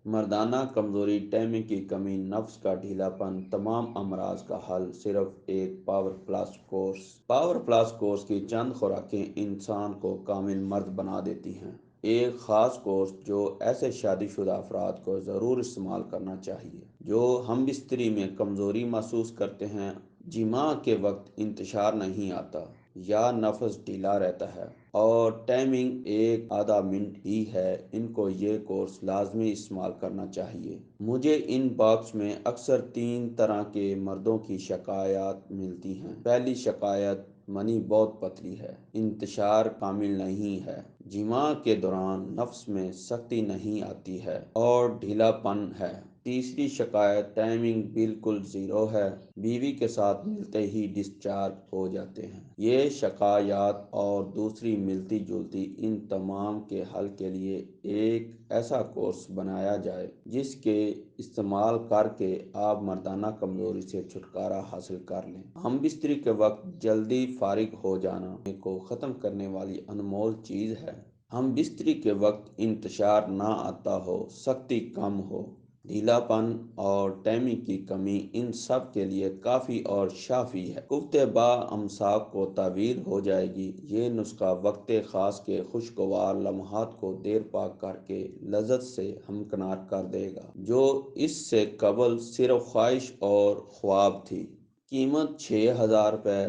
مردانہ کمزوری، ٹائمنگ کی کمی، نفس کا ڈھیلا پن، تمام امراض کا حل صرف ایک power plus course. Power plus course کی چند خوراکیں انسان کو کامل مرد بنا دیتی ہیں۔ ایک خاص کورس جو ایسے شادی شدہ افراد کو ضرور استعمال کرنا چاہیے جو ہم بستری میں کمزوری محسوس کرتے ہیں، جماع کے وقت انتشار نہیں آتا یا نفس ڈھیلا رہتا ہے اور ٹائمنگ ایک آدھا منٹ ہی ہے، ان کو یہ کورس لازمی استعمال کرنا چاہیے۔ مجھے ان باکس میں اکثر 3 طرح کے مردوں کی شکایات ملتی ہیں۔ پہلی شکایت، منی بہت پتلی ہے، انتشار کامل نہیں ہے، جماع کے دوران نفس میں سختی نہیں آتی ہے اور ڈھیلا پن ہے۔ تیسری شکایت، ٹائمنگ بالکل زیرو ہے، بیوی کے ساتھ ملتے ہی ڈسچارج ہو جاتے ہیں۔ یہ شکایات اور دوسری ملتی جلتی، ان تمام کے حل کے لیے ایک ایسا کورس بنایا جائے جس کے استعمال کر کے آپ مردانہ کمزوری سے چھٹکارا حاصل کر لیں۔ ہم بستری کے وقت جلدی فارغ ہو جانا کو ختم کرنے والی انمول چیز ہے۔ ہم بستری کے وقت انتشار نہ آتا ہو، سختی کم ہو، ڈھیلا پن اور ٹائمنگ کی کمی، ان سب کے لیے کافی اور شافی ہے۔ گفت با امساک کو تعویل ہو جائے گی۔ یہ نسخہ وقت خاص کے خوشگوار لمحات کو دیر پا کر کے لذت سے ہمکنار کر دے گا، جو اس سے قبل صرف خواہش اور خواب تھی۔ قیمت 6000 روپے،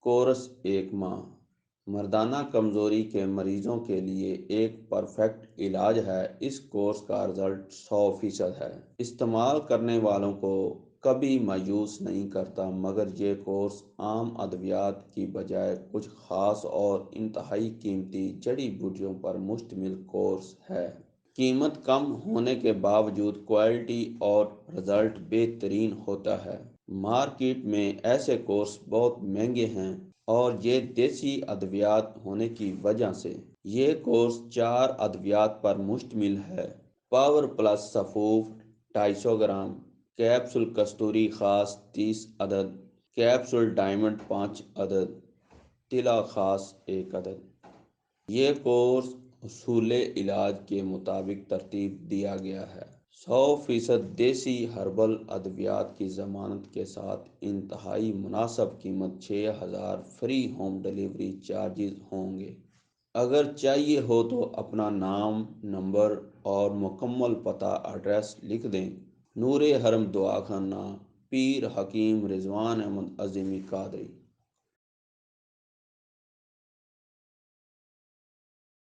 کورس 1 ماہ۔ مردانہ کمزوری کے مریضوں کے لیے ایک پرفیکٹ علاج ہے۔ اس کورس کا رزلٹ 100% ہے۔ استعمال کرنے والوں کو کبھی مایوس نہیں کرتا، مگر یہ کورس عام ادویات کی بجائے کچھ خاص اور انتہائی قیمتی جڑی بوٹیوں پر مشتمل کورس ہے۔ قیمت کم ہونے کے باوجود کوالٹی اور رزلٹ بہترین ہوتا ہے۔ مارکیٹ میں ایسے کورس بہت مہنگے ہیں اور یہ دیسی ادویات ہونے کی وجہ سے۔ یہ کورس 4 ادویات پر مشتمل ہے: پاور پلس سفوف 250 گرام، کیپسول کستوری خاص 30 عدد، کیپسول ڈائمنڈ 5 عدد، تلا خاص 1 عدد۔ یہ کورس اصول علاج کے مطابق ترتیب دیا گیا ہے۔ 100% دیسی ہربل ادویات کی ضمانت کے ساتھ انتہائی مناسب قیمت 6000، فری ہوم ڈلیوری چارجز ہوں گے۔ اگر چاہیے ہو تو اپنا نام، نمبر اور مکمل پتہ ایڈریس لکھ دیں۔ نور حرم دعا خانہ، پیر حکیم رضوان احمد عظیمی قادری۔